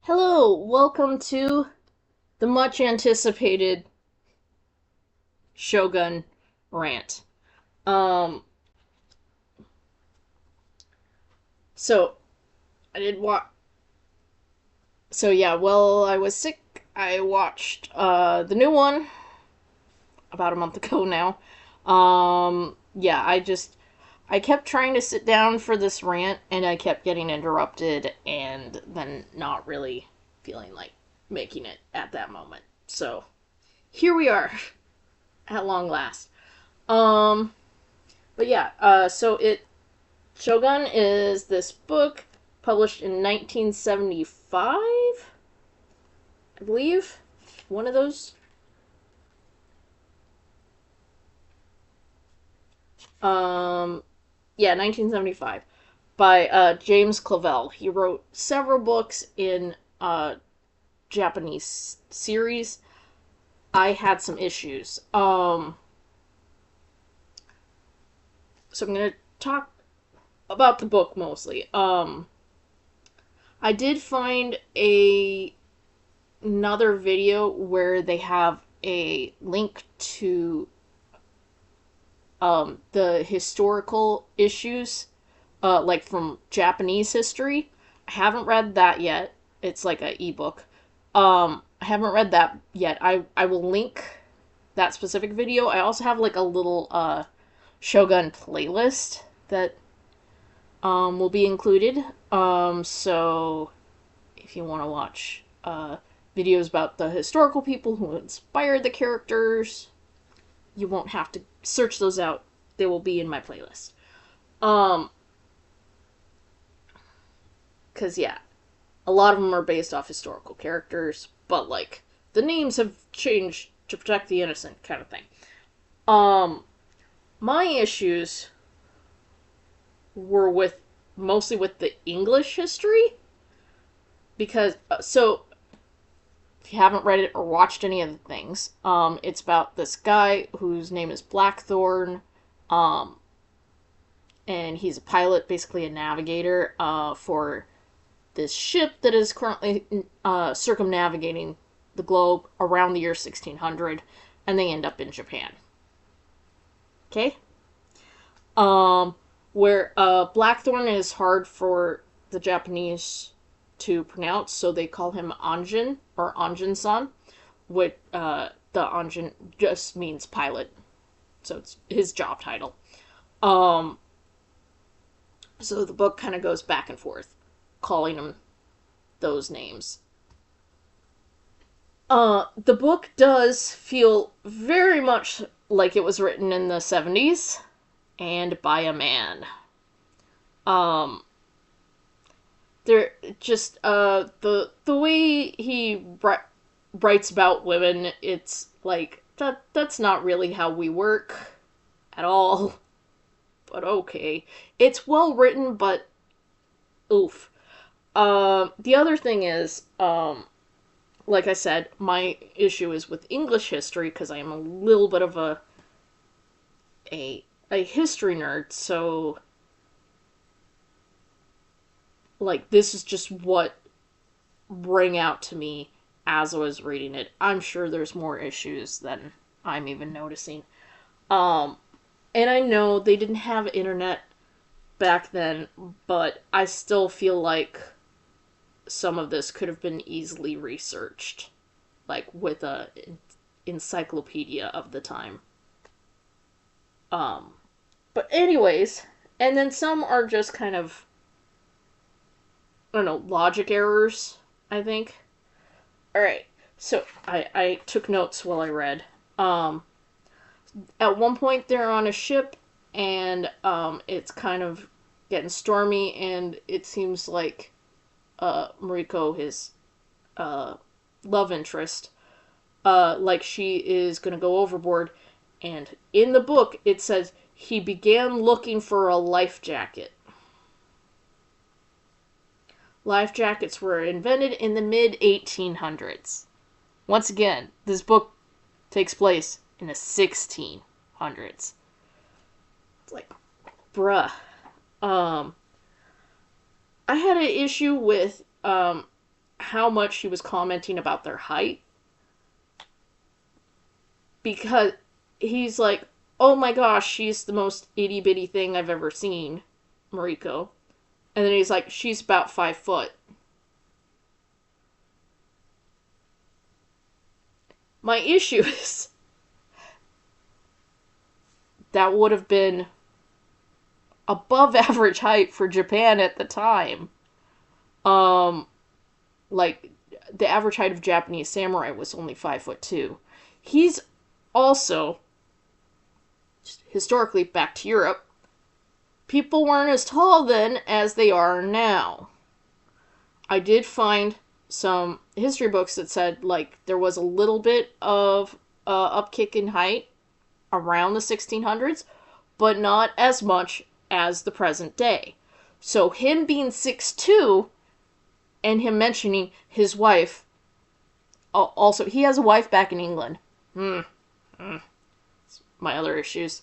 Hello, welcome to the much anticipated Shogun rant. Um, so I did watch. So yeah, while I was sick, I watched the new one about a month ago now. Yeah, I kept trying to sit down for this rant, and I kept getting interrupted, and then not really feeling like making it at that moment. So here we are, at long last. Um, but yeah, so it Shogun is this book published in 1975, I believe. One of those. Um, yeah, 1975 by James Clavell. He wrote several books in Japanese series. I had some issues. So I'm gonna talk about the book mostly. I did find another video where they have a link to the historical issues, like from Japanese history. I haven't read that yet. It's like an ebook. I haven't read that yet. I will link that specific video. I also have like a little Shogun playlist that will be included. So if you want to watch videos about the historical people who inspired the characters, you won't have to search those out. They will be in my playlist. Um, cause yeah, a lot of them are based off historical characters, but like the names have changed to protect the innocent, kind of thing. Um, my issues were with mostly with the English history because so if you haven't read it or watched any of the things, it's about this guy whose name is Blackthorn, um, and he's a pilot, basically a navigator, for this ship that is currently circumnavigating the globe around the year 1600, and they end up in Japan. Okay? Um, where Blackthorn is hard for the Japanese to pronounce, so they call him Anjin or Anjin-san, which the Anjin just means pilot, so it's his job title. Um, so the book kind of goes back and forth, calling him those names. The book does feel very much like it was written in the 70s and by a man. Um, there just the way he writes about women, it's like that's not really how we work at all. But okay, it's well written, but oof. The other thing is, like I said, my issue is with English history because I am a little bit of a history nerd. So, like, this is just what rang out to me as I was reading it. I'm sure there's more issues than I'm even noticing. Um, and I know they didn't have internet back then, but I still feel like some of this could have been easily researched, like with a encyclopedia of the time. Um, but anyways, and then some are just kind of, I don't know, logic errors, I think. All right. So I took notes while I read. Um, at one point they're on a ship and it's kind of getting stormy and it seems like Mariko, his uh, love interest, like she is gonna go overboard. And in the book, it says he began looking for a life jacket. Life jackets were invented in the mid 1800s. Once again, this book takes place in the 1600s. It's like, bruh. Um, I had an issue with how much he was commenting about their height, because he's like, oh my gosh, she's the most itty bitty thing I've ever seen, Mariko. And then he's like, she's about 5 foot. My issue is that would have been above average height for Japan at the time. Like, the average height of Japanese samurai was only 5'2". He's also, historically, back to Europe, people weren't as tall then as they are now. I did find some history books that said, like, there was a little bit of upkick in height around the 1600s, but not as much as the present day. So him being 6'2", and him mentioning his wife, also, he has a wife back in England. My other issues.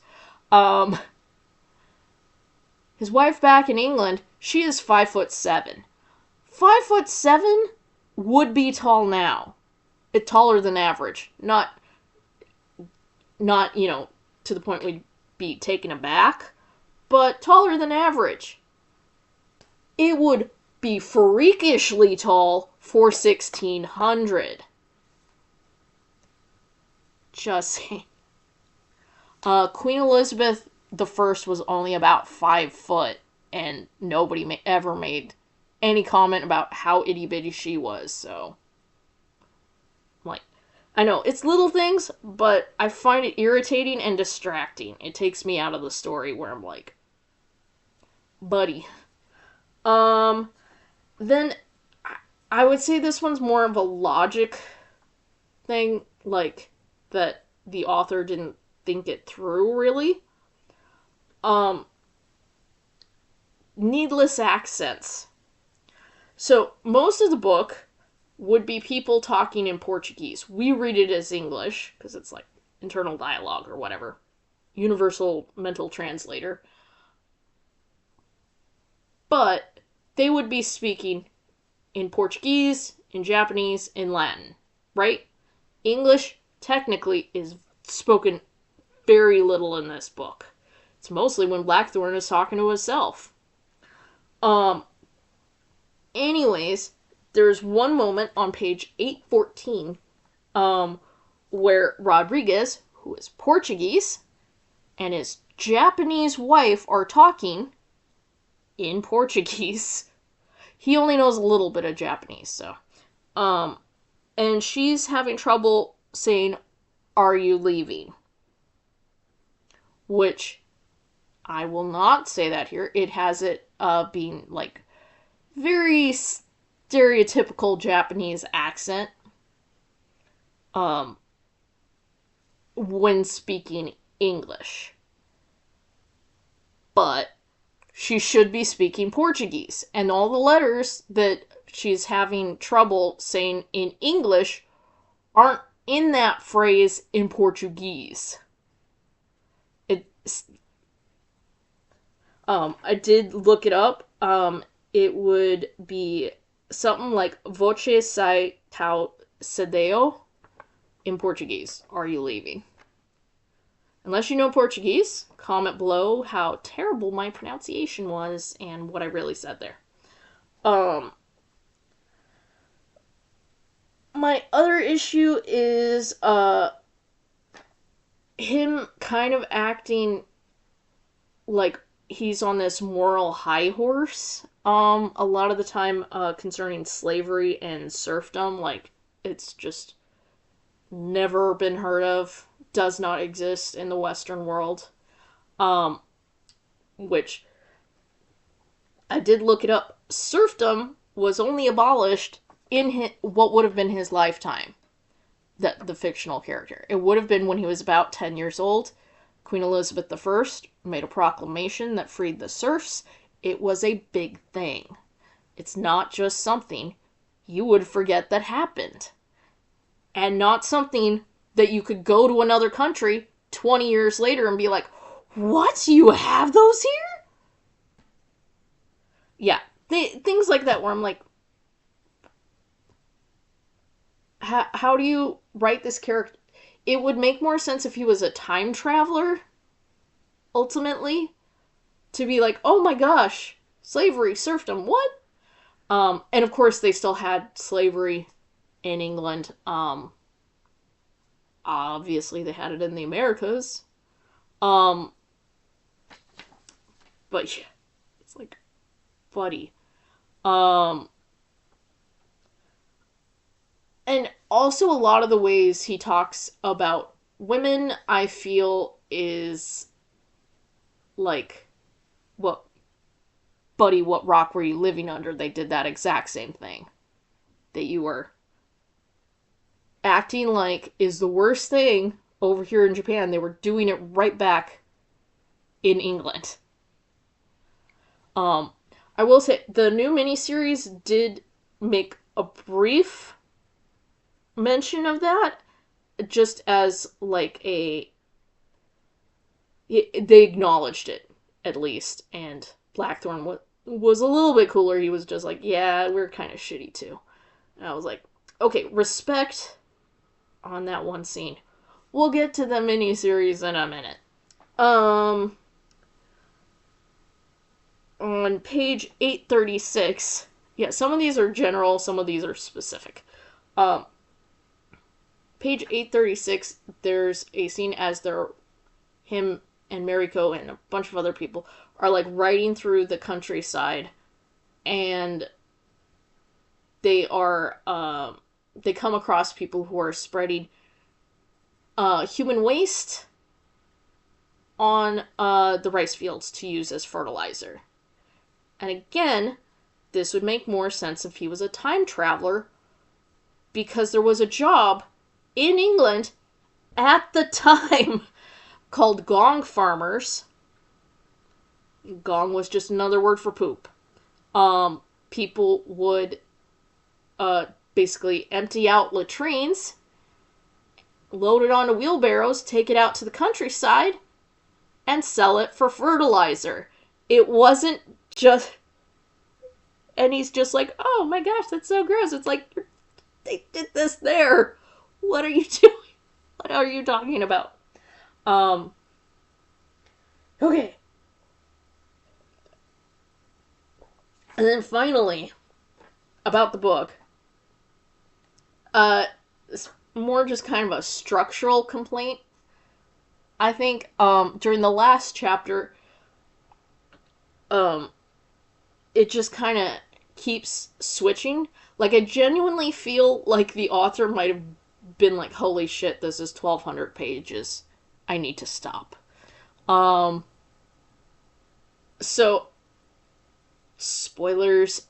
His wife back in England, she is 5'7". 5'7" would be tall now. It's taller than average. Not, to the point we'd be taken aback, but taller than average. It would be freakishly tall for 1600. Just saying. Queen Elizabeth I was only about 5 foot, and nobody ever made any comment about how itty bitty she was, so. Like, I know, it's little things, but I find it irritating and distracting. It takes me out of the story where I'm like, buddy. Then I would say this one's more of a logic thing, like, that the author didn't think it through, really. Needless accents. So, most of the book would be people talking in Portuguese. We read it as English, because it's like internal dialogue or whatever. Universal mental translator. But they would be speaking in Portuguese, in Japanese, in Latin, right? English, technically, is spoken very little in this book. It's mostly when Blackthorn is talking to himself. Anyways, there's one moment on page 814, where Rodriguez, who is Portuguese, and his Japanese wife are talking in Portuguese. He only knows a little bit of Japanese, so. And she's having trouble saying, "Are you leaving?" Which, I will not say that here. It has it being, like, very stereotypical Japanese accent when speaking English. But she should be speaking Portuguese. And all the letters that she's having trouble saying in English aren't in that phrase in Portuguese. I did look it up. It would be something like "Voce sai tau cedeu" in Portuguese. Are you leaving? Unless you know Portuguese, comment below how terrible my pronunciation was and what I really said there. My other issue is him kind of acting like he's on this moral high horse a lot of the time concerning slavery and serfdom. Like, it's just never been heard of, does not exist in the Western world. Which, I did look it up. Serfdom was only abolished in what would have been his lifetime. The fictional character. It would have been when he was about 10 years old. Queen Elizabeth I made a proclamation that freed the serfs. It was a big thing. It's not just something you would forget that happened. And not something that you could go to another country 20 years later and be like, what? You have those here? Yeah. Things like that where I'm like, how do you write this character? It would make more sense if he was a time traveler, ultimately, to be like, oh my gosh, slavery, serfdom, what? And of course, they still had slavery in England. Obviously, they had it in the Americas. Um, but yeah, it's like, buddy. Um, and also, a lot of the ways he talks about women, I feel, is like, what, buddy, what rock were you living under? They did that exact same thing that you were acting like is the worst thing over here in Japan. They were doing it right back in England. Um, I will say the new miniseries did make a brief mention of that, just as like they acknowledged it at least, and Blackthorn was a little bit cooler. He was just like, yeah, we're kind of shitty too. And I was like, okay, respect on that one scene. We'll get to the miniseries in a minute. On page 836, yeah, some of these are general, some of these are specific. Page 836, there's a scene as him and Mariko and a bunch of other people are like riding through the countryside, and they are they come across people who are spreading human waste on the rice fields to use as fertilizer. And again, this would make more sense if he was a time traveler, because there was a job in England at the time called gong farmers. Gong was just another word for poop. People would basically empty out latrines, load it onto wheelbarrows, take it out to the countryside, and sell it for fertilizer. It wasn't just... And he's just like, oh my gosh, that's so gross. It's like, they did this there. What are you doing? What are you talking about? Okay. And then finally, about the book. It's more just kind of a structural complaint. I think, during the last chapter, it just kind of keeps switching. Like, I genuinely feel like the author might have been like, holy shit, this is 1,200 pages. I need to stop. So, spoilers,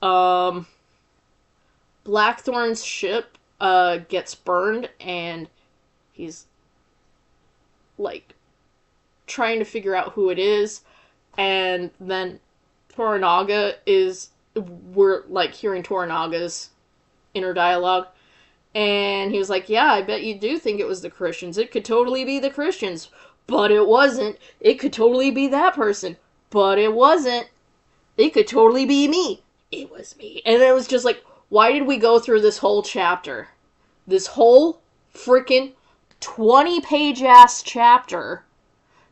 Blackthorn's ship, gets burned, and he's, like, trying to figure out who it is, and then we're, like, hearing Toranaga's inner dialogue, and he was like, yeah, I bet you do think it was the Christians. It could totally be the Christians, but it wasn't. It could totally be that person, but it wasn't. It could totally be me. It was me. And it was just like, why did we go through this whole chapter? This whole freaking 20-page ass chapter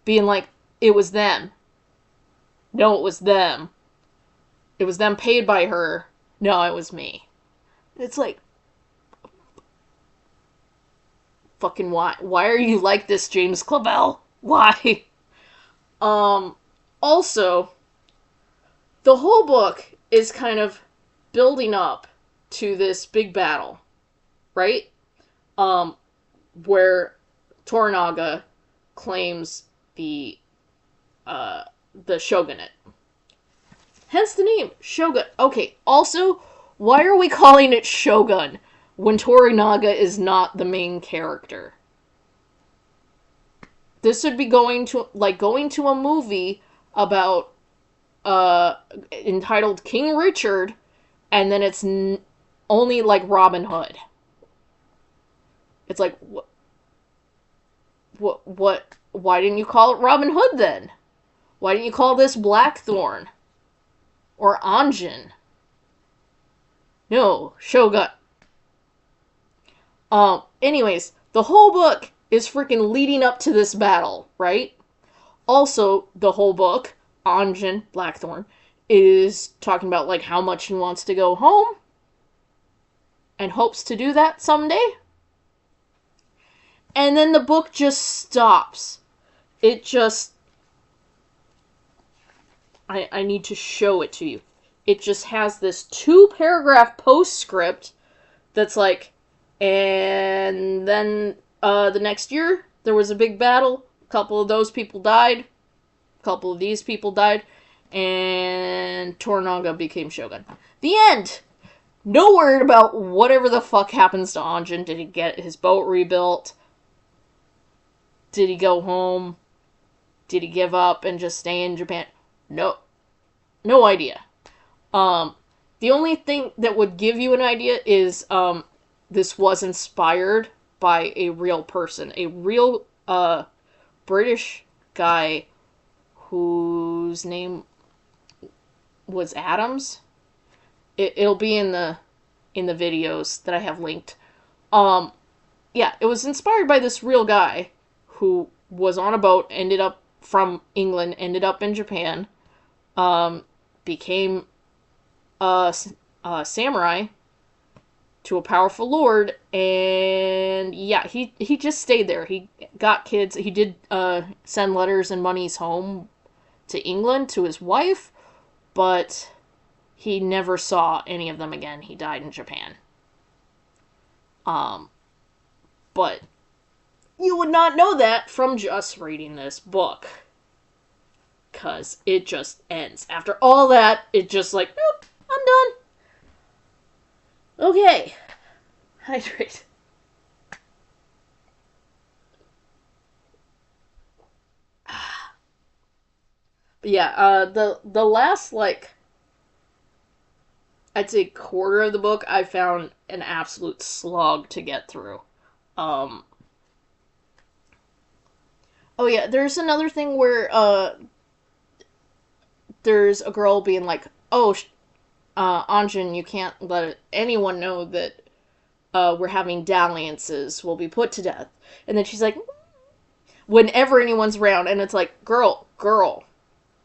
being like, it was them. No, it was them. It was them paid by her. No, it was me. It's like, fucking why? Why are you like this, James Clavell? Why? Also, the whole book is kind of building up to this big battle, right? Where Toranaga claims the shogunate. Hence the name, Shogun. Okay, also, why are we calling it Shogun when Toranaga is not the main character? This would be going to a movie about, entitled King Richard, and then it's only like Robin Hood. It's like, what, why didn't you call it Robin Hood then? Why didn't you call this Blackthorn? Or Anjin? No, Shogun. Anyways, the whole book is freaking leading up to this battle, right? Also, the whole book, Anjin Blackthorn, is talking about like how much he wants to go home and hopes to do that someday. And then the book just stops. It just... I need to show it to you. It just has this 2-paragraph postscript that's like, and then the next year, there was a big battle. A couple of those people died. A couple of these people died. And Toranaga became Shogun. The end! No word about whatever the fuck happens to Anjin. Did he get his boat rebuilt? Did he go home? Did he give up and just stay in Japan? No idea. The only thing that would give you an idea is this was inspired by a real person. A real British guy whose name was Adams. It'll be in the videos that I have linked. Yeah, it was inspired by this real guy who was on a boat, ended up from England, ended up in Japan, became a samurai to a powerful lord, and yeah, he just stayed there. He got kids. He did send letters and monies home to England to his wife, but he never saw any of them again. He died in Japan. But you would not know that from just reading this book. Because it just ends. After all that, it just like, nope, I'm done. Okay. Hydrate. But yeah, the last, like, I'd say quarter of the book, I found an absolute slog to get through. Oh yeah, there's another thing where, there's a girl being like, oh, Anjin, you can't let anyone know that, we're having dalliances, we'll be put to death. And then she's like, whenever anyone's around, and it's like, girl,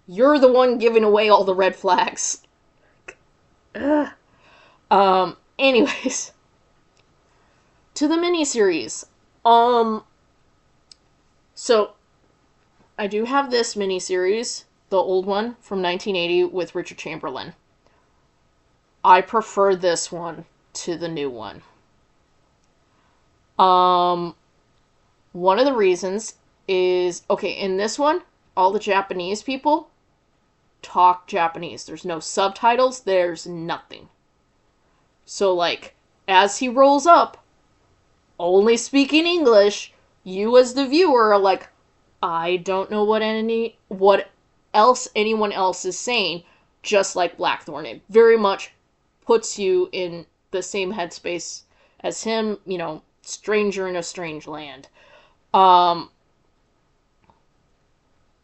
you're the one giving away all the red flags. Ugh. Anyways. To the miniseries. So, I do have this miniseries, the old one from 1980 with Richard Chamberlain. I prefer this one to the new one. One of the reasons is, okay, in this one, all the Japanese people talk Japanese. There's no subtitles, there's nothing. So, like, as he rolls up, only speaking English, you as the viewer are like, I don't know what else anyone else is saying, just like Blackthorn. It very much puts you in the same headspace as him, you know, stranger in a strange land.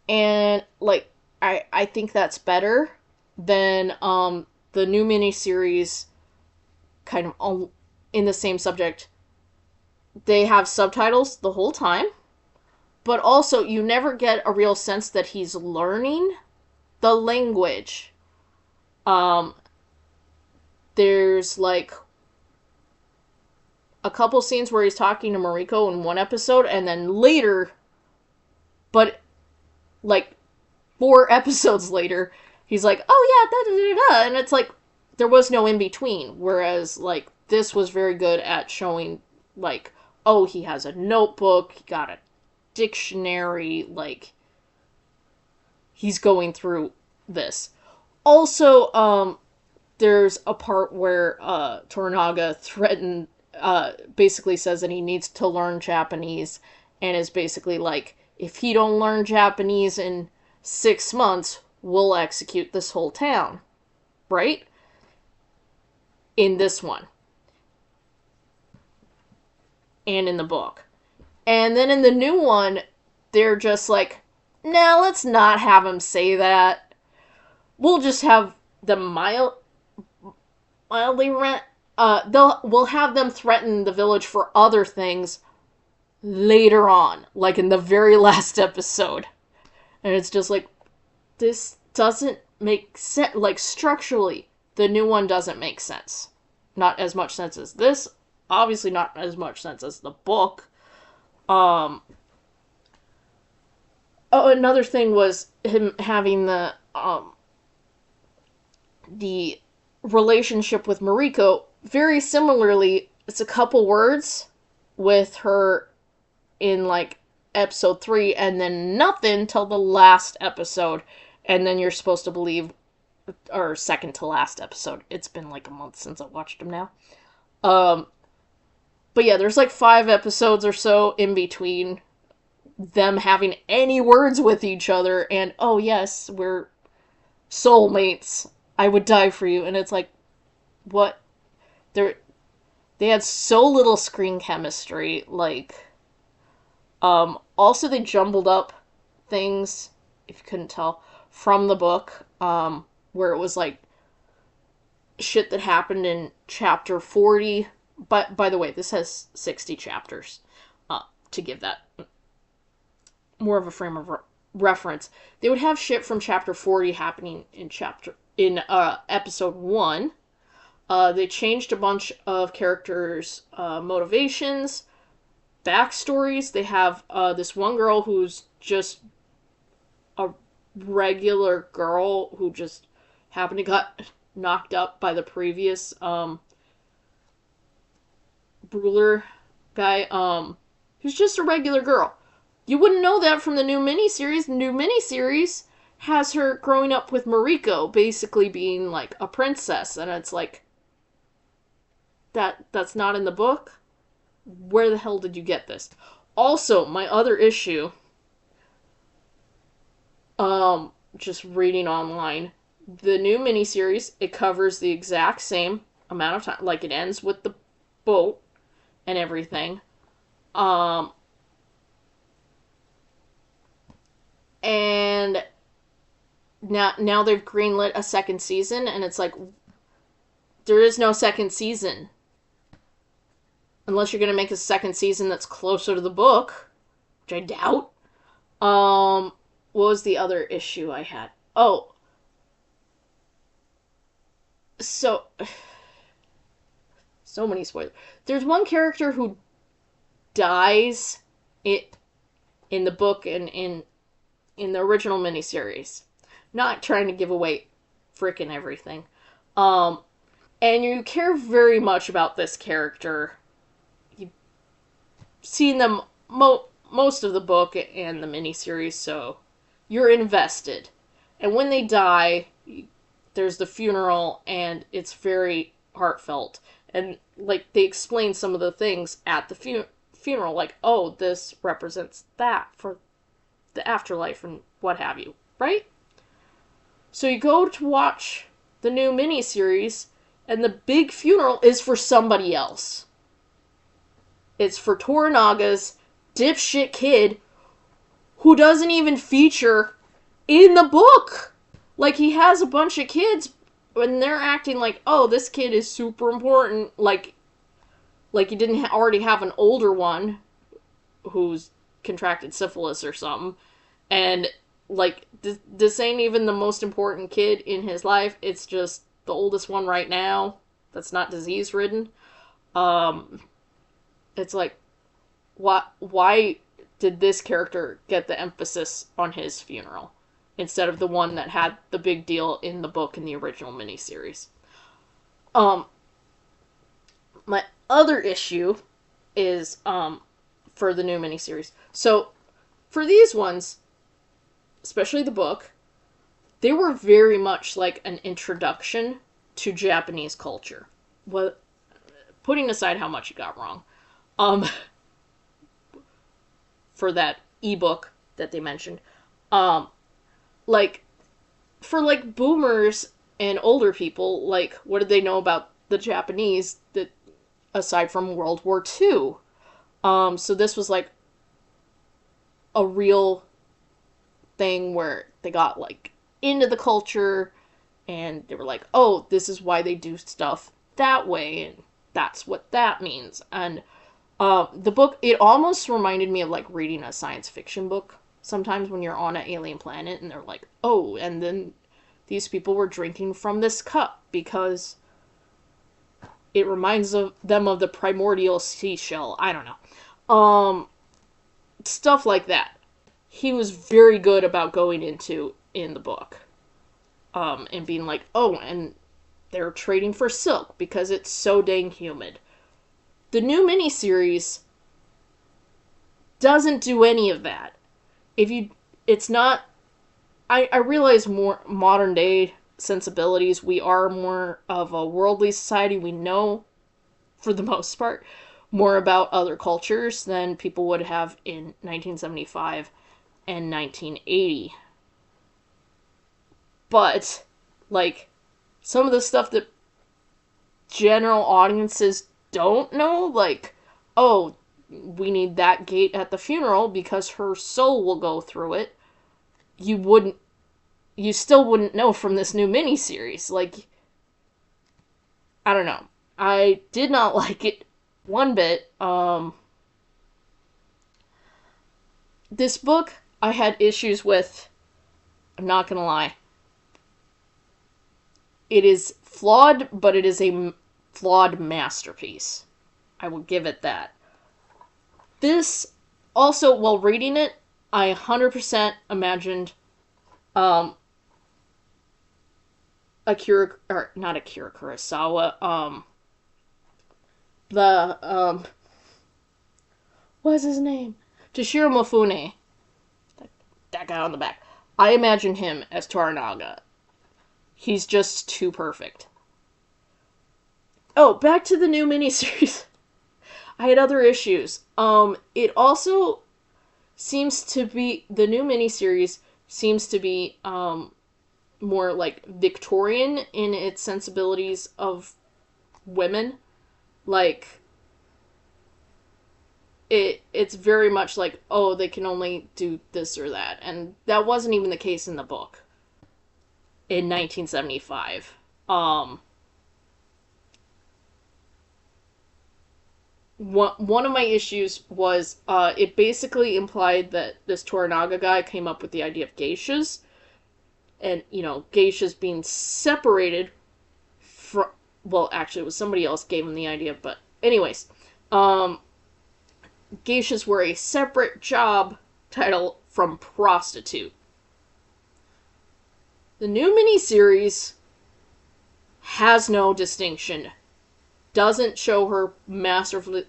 And, like, I think that's better than, the new miniseries kind of in the same subject. They have subtitles the whole time, but also you never get a real sense that he's learning the language. There's, like, a couple scenes where he's talking to Mariko in one episode, and then later, but, like, 4 episodes later, he's like, oh yeah, da-da-da-da, and it's like, there was no in-between, whereas, like, this was very good at showing, like, oh, he has a notebook, he got a dictionary, like, he's going through this. Also, there's a part where, Toranaga basically says that he needs to learn Japanese, and is basically like, if he don't learn Japanese in 6 months, we'll execute this whole town. Right? In this one. And in the book. And then in the new one, they're just like, nah, let's not have him say that. We'll just have the mildly we'll have them threaten the village for other things later on, like in the very last episode. And it's just like, this doesn't make sense. Like, structurally, the new one doesn't make sense. Not as much sense as this. Obviously, not as much sense as the book. Oh, another thing was him having the relationship with Mariko. Very similarly, it's a couple words with her in, like, episode 3, and then nothing till the last episode, and then you're supposed to believe, or second to last episode. It's been like a month since I watched them now. But yeah, there's like 5 episodes or so in between them having any words with each other, and oh yes, we're soulmates. I would die for you, and it's like, what? They had so little screen chemistry, like. Also, they jumbled up things, if you couldn't tell, from the book, where it was like shit that happened in chapter 40. But by the way, this has 60 chapters, to give that more of a frame of reference. They would have shit from chapter 40 happening in episode 1. They changed a bunch of characters' motivations, backstories. They have this one girl who's just a regular girl who just happened to got knocked up by the previous ruler guy, who's just a regular girl. You wouldn't know that from the new miniseries. The new miniseries has her growing up with Mariko, basically being like a princess, and it's like, that's not in the book. Where the hell did you get this? Also, my other issue, just reading online, the new miniseries, it covers the exact same amount of time. Like, it ends with the boat and everything. And now they've greenlit a second season, and it's like, there is no second season. Unless you're going to make a second season that's closer to the book, which I doubt. What was the other issue I had? Oh. So many spoilers. There's one character who dies in the book and in the original miniseries. Not trying to give away frickin' everything. And you care very much about this character. You've seen them most of the book and the miniseries, so you're invested. And when they die, there's the funeral, and it's very heartfelt. And, like, they explain some of the things at the funeral, like, oh, this represents that for the afterlife and what have you, right? So you go to watch the new miniseries, and the big funeral is for somebody else. It's for Toranaga's dipshit kid, who doesn't even feature in the book. Like, he has a bunch of kids, and they're acting like, oh, this kid is super important. Like he didn't already have an older one who's contracted syphilis or something. And, like, this ain't even the most important kid in his life. It's just the oldest one right now that's not disease-ridden. It's like, why did this character get the emphasis on his funeral instead of the one that had the big deal in the book in the original miniseries? My other issue is for the new miniseries. So, for these ones, especially the book, they were very much like an introduction to Japanese culture. Well, putting aside how much it got wrong. For that ebook that they mentioned. Like, for, like, boomers and older people, like, what did they know about the Japanese that, aside from World War II? So this was, like, a real thing where they got, like, into the culture, and they were like, oh, this is why they do stuff that way, and that's what that means. And the book, it almost reminded me of like reading a science fiction book sometimes when you're on an alien planet and they're like, oh, and then these people were drinking from this cup because it reminds them of the primordial seashell. I don't know. Stuff like that. He was very good about going into in the book. And being like, oh, and they're trading for silk because it's so dang humid. The new miniseries doesn't do any of that. It's not. I realize more modern day sensibilities. We are more of a worldly society. We know, for the most part, more about other cultures than people would have in 1975 and 1980. But, like, some of the stuff that general audiences don't know, like, oh, we need that gate at the funeral because her soul will go through it. You still wouldn't know from this new miniseries. Like, I don't know. I did not like it one bit. This book I had issues with. I'm not gonna lie. It is flawed, but it is a flawed masterpiece. I will give it that. This, also, while reading it, I 100% imagined not Akira Kurosawa, what's his name? Toshiro Mifune. That guy on the back. I imagine him as Toranaga. He's just too perfect. Oh, back to the new miniseries. I had other issues. It also seems to be, the new miniseries seems to be, more like Victorian in its sensibilities of women. Like, it's very much like, oh, they can only do this or that. And that wasn't even the case in the book in 1975. One of my issues was it basically implied that this Toranaga guy came up with the idea of geishas. And, geishas being separated from... Well, actually, it was somebody else gave him the idea, but... Anyways, geishas were a separate job title from prostitute. The new miniseries has no distinction. Doesn't show her masterfully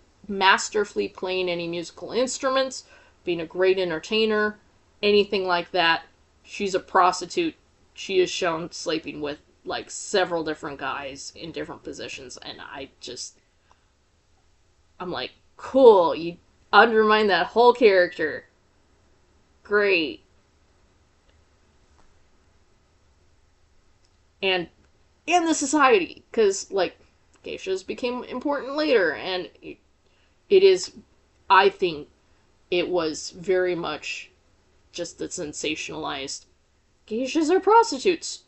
playing any musical instruments, being a great entertainer, anything like that. She's a prostitute. She is shown sleeping with, like, several different guys in different positions, and I'm like, cool, you undermine that whole character. Great. And the society, because, like, geishas became important later, and it is, I think, it was very much just the sensationalized geishas are prostitutes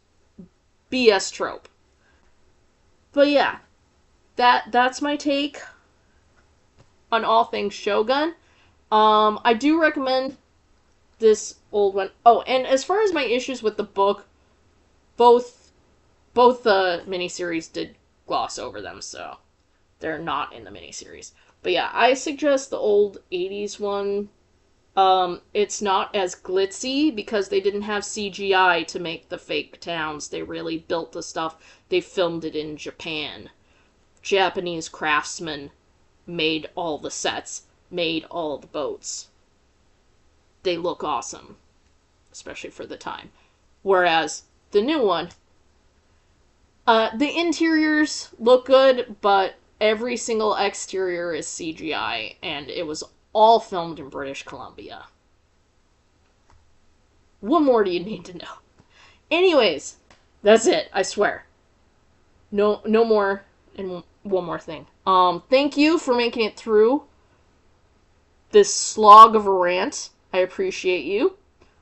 BS trope. But yeah, that's my take on all things Shogun. I do recommend this old one. Oh, and as far as my issues with the book, both the miniseries did gloss over them, so they're not in the miniseries. But yeah, I suggest the old 80s one. It's not as glitzy because they didn't have CGI to make the fake towns. They really built the stuff. They filmed it in Japan. Japanese craftsmen made all the sets, made all the boats. They look awesome, especially for the time. Whereas the new one, the interiors look good, but every single exterior is CGI, and it was all filmed in British Columbia. What more do you need to know? Anyways, that's it, I swear. No more, and one more thing. Thank you for making it through this slog of a rant. I appreciate you.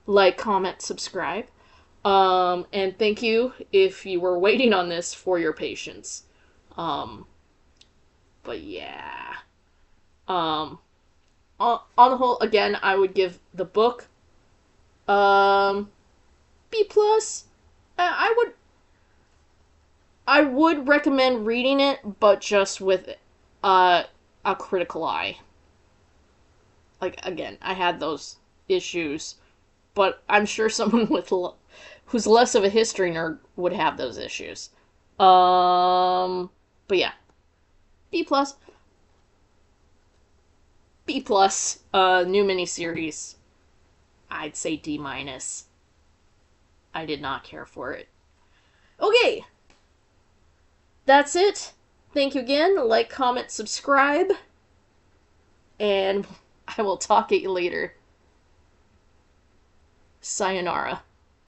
Like, comment, subscribe. And thank you if you were waiting on this for your patience. Um, but yeah. Um, on the whole, again, I would give the book B plus. I would recommend reading it, but just with uh, a critical eye. Like again, I had those issues, but I'm sure someone who's less of a history nerd would have those issues. But yeah, B plus, B plus. New miniseries. I'd say D minus. I did not care for it. Okay, that's it. Thank you again. Like, comment, subscribe, and I will talk at you later. Sayonara.